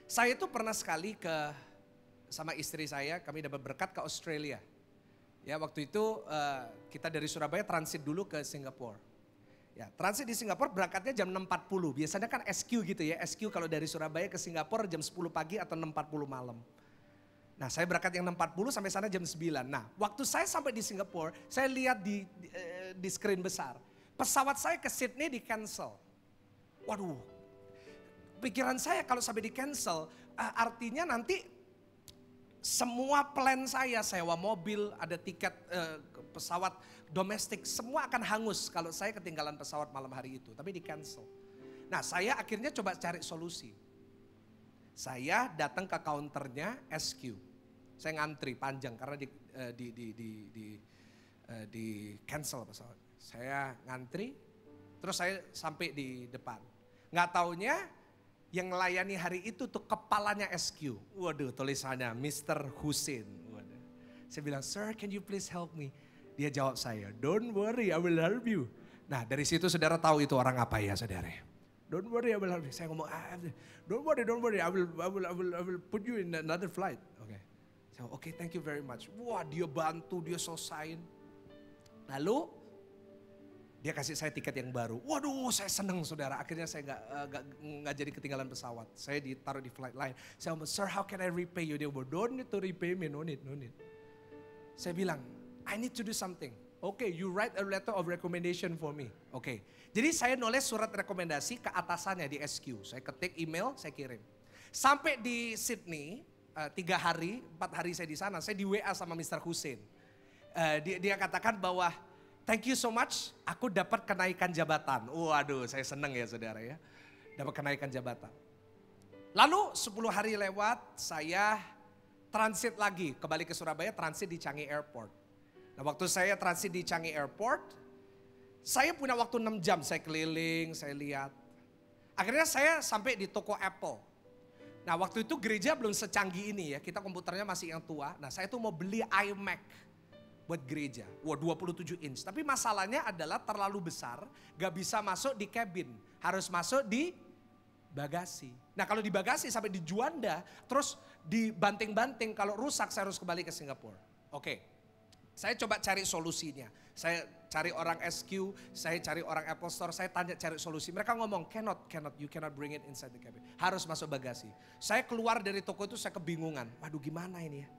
Saya itu pernah sekali sama istri saya, kami dapat berkat ke Australia. Ya waktu itu kita dari Surabaya transit dulu ke Singapura. Ya transit di Singapura berangkatnya jam 6.40. Biasanya kan SQ gitu ya. SQ kalau dari Surabaya ke Singapura jam 10 pagi atau 6.40 malam. Nah saya berangkat yang 6.40 sampai sana jam 9. Nah waktu saya sampai di Singapura, saya lihat di screen besar. Pesawat saya ke Sydney di cancel. Waduh, pikiran saya kalau sampai di cancel artinya nanti semua plan saya, sewa mobil, ada tiket pesawat domestik, semua akan hangus kalau saya ketinggalan pesawat malam hari itu. Tapi di cancel. Nah saya akhirnya coba cari solusi. Saya datang ke counternya SQ. Saya ngantri panjang karena di cancel pesawat. Saya ngantri, terus saya sampai di depan. Nggak taunya yang melayani hari itu tuh kepalanya SQ. Waduh tulisannya Mr. Hussein. Waduh. Saya bilang, sir can you please help me? Dia jawab saya, don't worry I will help you. Nah dari situ saudara tahu itu orang apa ya saudara. Don't worry I will help you. Saya ngomong, don't worry I will put you in another flight. Oke. Saya oke, thank you very much. Wah dia bantu, dia selesain. Lalu dia kasih saya tiket yang baru. Waduh, saya senang saudara. Akhirnya saya nggak jadi ketinggalan pesawat. Saya ditaruh di flight lain. Saya ngomong, sir, how can I repay you? Dia ngomong, don't need to repay me, no need. Saya bilang, I need to do something. Okay, you write a letter of recommendation for me. Okay. Jadi saya nulis surat rekomendasi ke atasannya di SQ. Saya ketik email, saya kirim. Sampai di Sydney, 3 hari, 4 hari saya di sana. Saya di WA sama Mr. Hussein. Dia katakan bahwa thank you so much, aku dapat kenaikan jabatan. Waduh, saya senang ya saudara ya. Dapat kenaikan jabatan. Lalu 10 hari lewat, saya transit lagi. Kembali ke Surabaya, transit di Changi Airport. Nah waktu saya transit di Changi Airport, saya punya waktu 6 jam. Saya keliling, saya lihat. Akhirnya saya sampai di toko Apple. Nah waktu itu gereja belum secanggih ini ya. Kita komputernya masih yang tua. Nah saya tuh mau beli iMac buat gereja. Wah 27 inch. Tapi masalahnya adalah terlalu besar. Gak bisa masuk di cabin. Harus masuk di bagasi. Nah kalau di bagasi sampai di Juanda. Terus dibanting-banting. Kalau rusak saya harus kembali ke Singapura. Oke. Saya coba cari solusinya. Saya cari orang SQ, saya cari orang Apple Store, saya tanya cari solusi. Mereka ngomong, you cannot bring it inside the cabin. Harus masuk bagasi. Saya keluar dari toko itu saya kebingungan. Waduh gimana ini ya.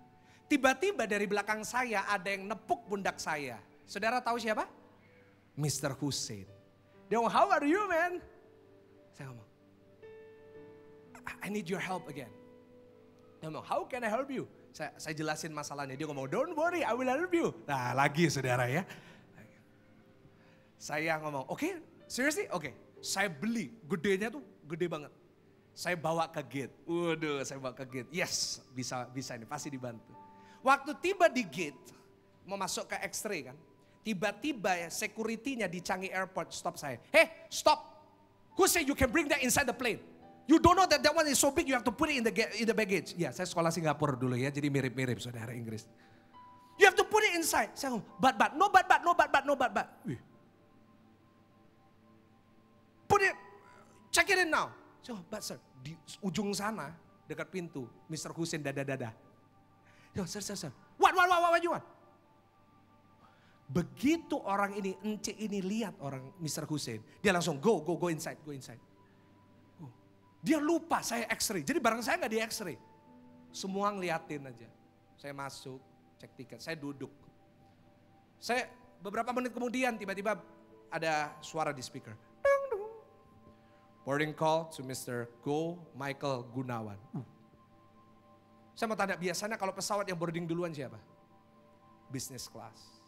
Tiba-tiba dari belakang saya ada yang nepuk pundak saya. Saudara tahu siapa? Mr. Hussein. Dia ngomong, how are you man? Saya ngomong, I need your help again. Dia ngomong, how can I help you? Saya jelasin masalahnya. Dia ngomong, don't worry, I will help you. Nah lagi saudara ya. Saya ngomong, oke, seriously? Oke. Saya beli, gedenya tuh gede banget. Saya bawa ke gate. Waduh, saya bawa ke gate. Yes, bisa ini, pasti dibantu. Waktu tiba di gate, mau masuk ke X-ray kan. Tiba-tiba ya security-nya di Changi Airport stop saya. Hey, stop. Who say you can bring that inside the plane? You don't know that one is so big you have to put it in the baggage. Ya, saya sekolah Singapura dulu ya, jadi mirip-mirip saudara Inggris. You have to put it inside. Saya ngomong, but. Wih. Put it, check it in now. So, but sir, di ujung sana dekat pintu, Mr. Hussein dada. Yo, sir. What you want? Begitu orang ini, Ence ini lihat orang Mr. Hussein, dia langsung go inside. Dia lupa saya X-ray, jadi barang saya nggak di X-ray. Semua ngeliatin aja. Saya masuk, cek tiket, saya duduk. Saya beberapa menit kemudian tiba-tiba ada suara di speaker. Boarding call to Mr. Go Michael Gunawan. Saya mau tanya, biasanya kalau pesawat yang boarding duluan siapa? Business class.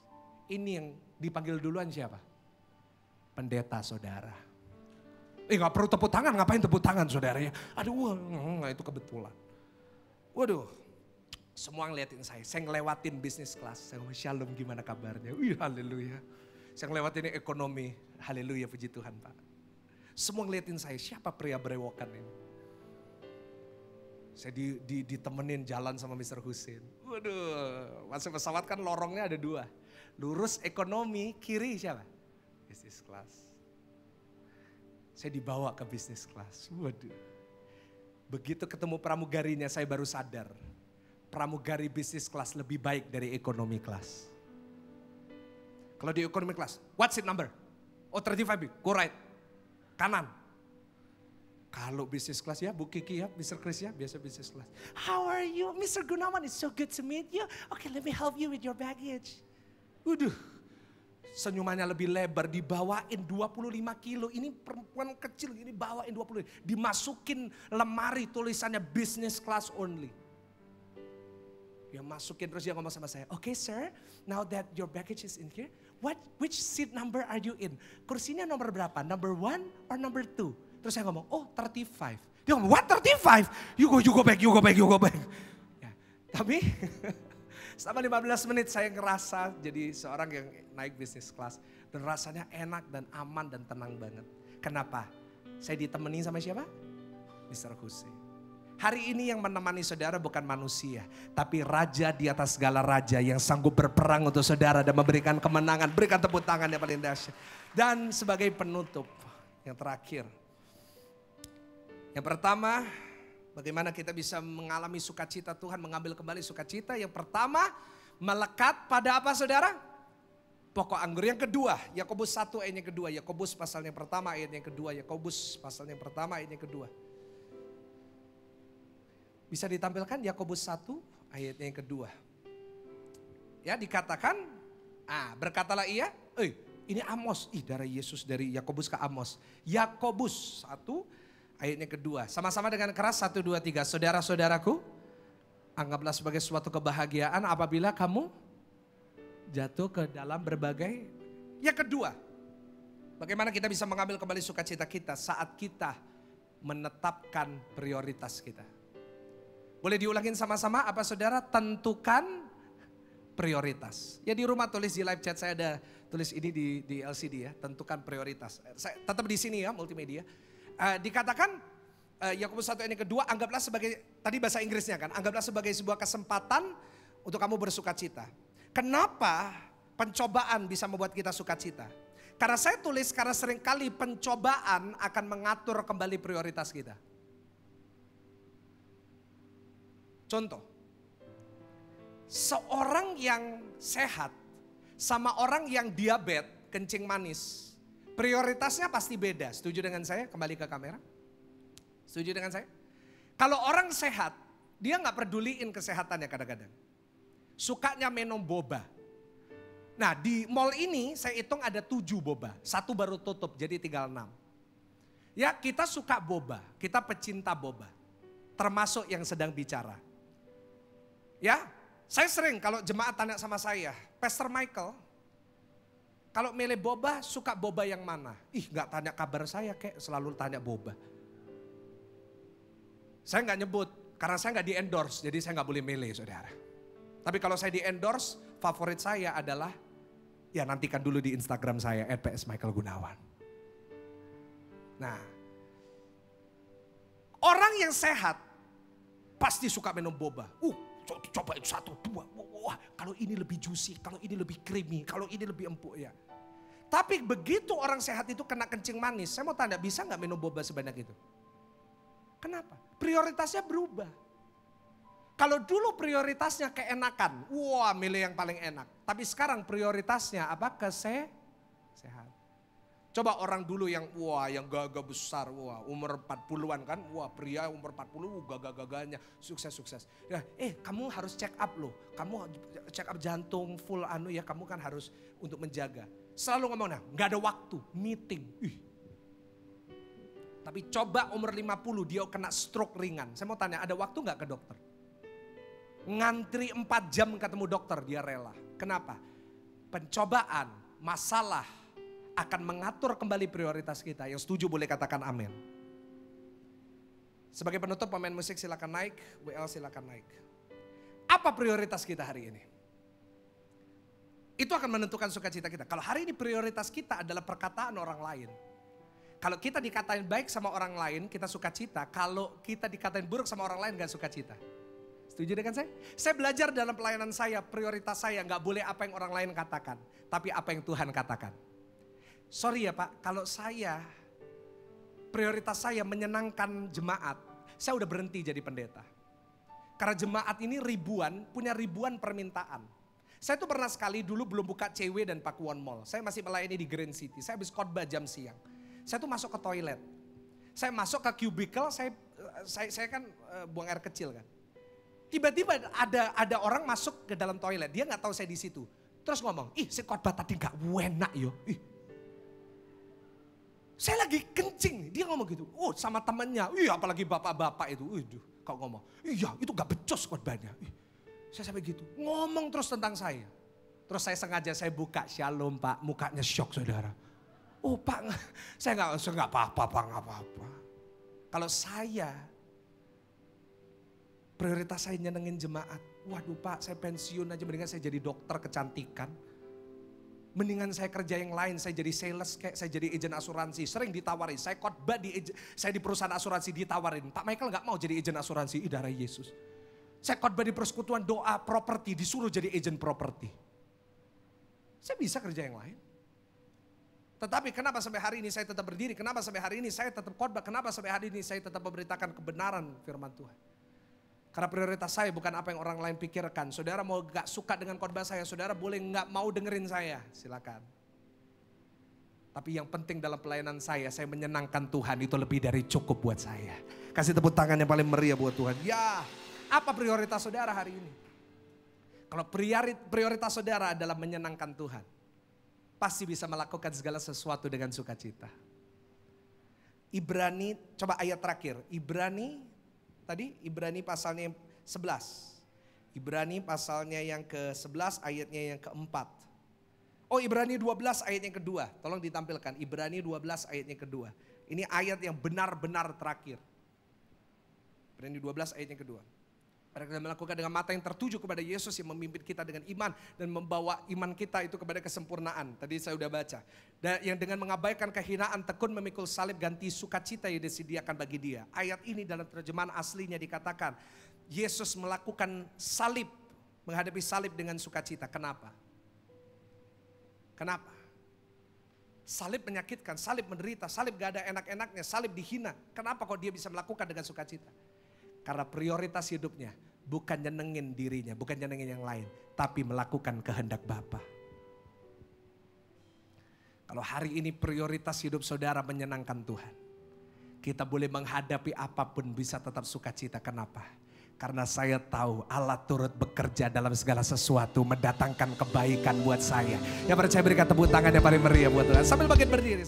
Ini yang dipanggil duluan siapa? Pendeta saudara. Gak perlu tepuk tangan, ngapain tepuk tangan saudara ya? Aduh, itu kebetulan. Waduh, semua ngeliatin saya ngelewatin business class. Saya ngomong, shalom gimana kabarnya? Wih haleluya. Saya ngelewatin ekonomi, haleluya puji Tuhan Pak. Semua ngeliatin saya, siapa pria berewokan ini? Saya ditemenin jalan sama Mr. Hussein. Waduh, masuk pesawat kan lorongnya ada 2. Lurus ekonomi, kiri siapa? Business class. Saya dibawa ke business class. Waduh. Begitu ketemu pramugarinya saya baru sadar. Pramugari business class lebih baik dari ekonomi class. Kalau di ekonomi class, what seat number? Oh 35B, go right. Kanan. Kalau business class ya, Bu Kiki ya, Mr. Chris ya, biasa business class. How are you? Mr. Gunawan, it's so good to meet you. Okay, let me help you with your baggage. Waduh, senyumannya lebih lebar, dibawain 25 kilo. Ini perempuan kecil, ini bawain 20. Dimasukin lemari tulisannya business class only. Dia masukin terus dia ngomong sama saya, okay sir, now that your baggage is in here, which seat number are you in? Kursinya nomor berapa? Number 1 or number 2? Terus saya ngomong, oh 35. Dia ngomong, what 35? You go back. Ya, tapi selama 15 menit saya ngerasa jadi seorang yang naik business class. Dan rasanya enak dan aman dan tenang banget. Kenapa? Saya ditemani sama siapa? Mr. Hussein. Hari ini yang menemani saudara bukan manusia. Tapi raja di atas segala raja yang sanggup berperang untuk saudara dan memberikan kemenangan. Berikan tepuk tangan yang paling dahsyat. Dan sebagai penutup yang terakhir. Yang pertama, bagaimana kita bisa mengalami sukacita Tuhan, mengambil kembali sukacita. Yang pertama, melekat pada apa saudara? Pokok anggur. Yang kedua, Yakobus 1 ayat yang kedua. Yakobus pasal yang pertama ayat yang kedua. Yakobus pasal yang pertama ayat yang kedua. Bisa ditampilkan Yakobus 1 ayat yang kedua. Ya dikatakan, berkatalah ia, ini Amos. Dari Yesus dari Yakobus ke Amos. Yakobus 1 ayat yang kedua. Sama-sama dengan keras 1, 2, 3. Saudara-saudaraku, anggaplah sebagai suatu kebahagiaan apabila kamu jatuh ke dalam berbagai. Yang kedua, bagaimana kita bisa mengambil kembali sukacita kita saat kita menetapkan prioritas kita. Boleh diulangin sama-sama apa saudara? Tentukan prioritas. Ya di rumah tulis di live chat saya ada tulis ini di LCD ya. Tentukan prioritas. Saya tetap di sini ya multimedia. Dikatakan Yakobus 1 ayat yang kedua, anggaplah sebagai, tadi bahasa Inggrisnya kan, anggaplah sebagai sebuah kesempatan untuk kamu bersukacita. Kenapa pencobaan bisa membuat kita sukacita? Karena saya tulis karena seringkali pencobaan akan mengatur kembali prioritas kita. Contoh, Seorang yang sehat sama orang yang diabetes, kencing manis, prioritasnya pasti beda. Setuju dengan saya? Kembali ke kamera. Setuju dengan saya? Kalau orang sehat, dia nggak peduliin kesehatannya kadang-kadang. Sukanya minum boba. Nah di mall ini saya hitung ada 7 boba. 1 baru tutup jadi tinggal 6. Ya kita suka boba, kita pecinta boba. Termasuk yang sedang bicara. Ya saya sering kalau jemaat tanya sama saya, Pastor Michael, kalau milih boba suka boba yang mana? Ih gak tanya kabar saya kayak selalu tanya boba. Saya gak nyebut karena saya gak di endorse jadi saya gak boleh milih saudara. Tapi kalau saya di endorse favorit saya adalah ya nantikan dulu di Instagram saya @psmichaelgunawan. Nah, orang yang sehat pasti suka minum boba. Coba itu 1, 2. Wah, kalau ini lebih juicy, kalau ini lebih creamy, kalau ini lebih empuk ya. Tapi begitu orang sehat itu kena kencing manis, saya mau tanya bisa nggak minum boba sebanyak itu? Kenapa? Prioritasnya berubah. Kalau dulu prioritasnya keenakan, wah milih yang paling enak. Tapi sekarang prioritasnya apa? Sehat. Coba orang dulu yang yang gagah besar, umur 40-an kan, pria umur 40, gagah-gagahnya, sukses. Ya, kamu harus check up loh, kamu check up jantung full ya, kamu kan harus untuk menjaga. Selalu ngomongnya, gak ada waktu, meeting. Tapi coba umur 50 dia kena stroke ringan, saya mau tanya ada waktu gak ke dokter? Ngantri 4 jam ketemu dokter dia rela, kenapa? Pencobaan, masalah, akan mengatur kembali prioritas kita. Yang setuju boleh katakan amin. Sebagai penutup pemain musik silakan naik, WL silakan naik. Apa prioritas kita hari ini? Itu akan menentukan sukacita kita. Kalau hari ini prioritas kita adalah perkataan orang lain. Kalau kita dikatain baik sama orang lain, kita sukacita. Kalau kita dikatain buruk sama orang lain, gak sukacita. Setuju dengan saya? Saya belajar dalam pelayanan saya, prioritas saya gak boleh apa yang orang lain katakan. Tapi apa yang Tuhan katakan. Sorry ya Pak, kalau prioritas saya menyenangkan jemaat, saya udah berhenti jadi pendeta. Karena jemaat ini punya ribuan permintaan. Saya tuh pernah sekali dulu belum buka CW dan Pakuwon Mall. Saya masih melayani di Grand City, saya habis khotbah jam siang. Saya tuh masuk ke toilet. Saya masuk ke cubicle, saya kan buang air kecil kan. Tiba-tiba ada orang masuk ke dalam toilet, dia gak tahu saya di situ. Terus ngomong, si khotbah tadi gak enak yo. Saya lagi kencing, dia ngomong gitu. Sama temannya, apalagi bapak-bapak itu. Kau ngomong, iya itu gak becus khotbahnya. Saya sampai gitu, ngomong terus tentang saya. Terus saya sengaja buka, shalom Pak, mukanya shock saudara. Pak, saya gak apa-apa Pak, gak apa-apa. Kalau prioritas saya nyenengin jemaat. Waduh Pak, saya pensiun aja, mendingan saya jadi dokter kecantikan. Mendingan saya kerja yang lain, saya jadi sales, kayak saya jadi agen asuransi. Sering ditawarin, saya khotbah saya di perusahaan asuransi ditawarin. Pak Michael gak mau jadi agen asuransi, darah Yesus. Saya khotbah di persekutuan doa properti, disuruh jadi agen properti. Saya bisa kerja yang lain. Tetapi kenapa sampai hari ini saya tetap berdiri, kenapa sampai hari ini saya tetap khotbah, kenapa sampai hari ini saya tetap memberitakan kebenaran firman Tuhan. Karena prioritas saya bukan apa yang orang lain pikirkan. Saudara mau gak suka dengan khotbah saya, saudara boleh gak mau dengerin saya, silakan. Tapi yang penting dalam pelayanan saya menyenangkan Tuhan, itu lebih dari cukup buat saya. Kasih tepuk tangan yang paling meriah buat Tuhan. Ya, apa prioritas saudara hari ini? Kalau prioritas saudara adalah menyenangkan Tuhan, pasti bisa melakukan segala sesuatu dengan sukacita. Ibrani, coba ayat terakhir. Ibrani pasalnya 11. Ibrani pasalnya yang ke-11 ayatnya yang ke-4. Ibrani 12 ayat yang kedua. Tolong ditampilkan. Ibrani 12 ayat yang kedua. Ini ayat yang benar-benar terakhir. Ibrani 12 ayat yang kedua. Mereka melakukan dengan mata yang tertuju kepada Yesus yang memimpin kita dengan iman dan membawa iman kita itu kepada kesempurnaan. Tadi saya sudah baca. Dan yang dengan mengabaikan kehinaan tekun memikul salib ganti sukacita yang disediakan bagi dia. Ayat ini dalam terjemahan aslinya dikatakan Yesus melakukan salib, menghadapi salib dengan sukacita. Kenapa? Salib menyakitkan, salib menderita, salib gak ada enak-enaknya, salib dihina. Kenapa kok dia bisa melakukan dengan sukacita? Karena prioritas hidupnya bukan nyenengin dirinya, bukan nyenengin yang lain, tapi melakukan kehendak Bapa. Kalau hari ini prioritas hidup saudara menyenangkan Tuhan, kita boleh menghadapi apapun bisa tetap sukacita. Kenapa? Karena saya tahu Allah turut bekerja dalam segala sesuatu, mendatangkan kebaikan buat saya. Yang percaya berikan tepuk tangan yang paling meriah buat Tuhan. Sambil makin berdiri.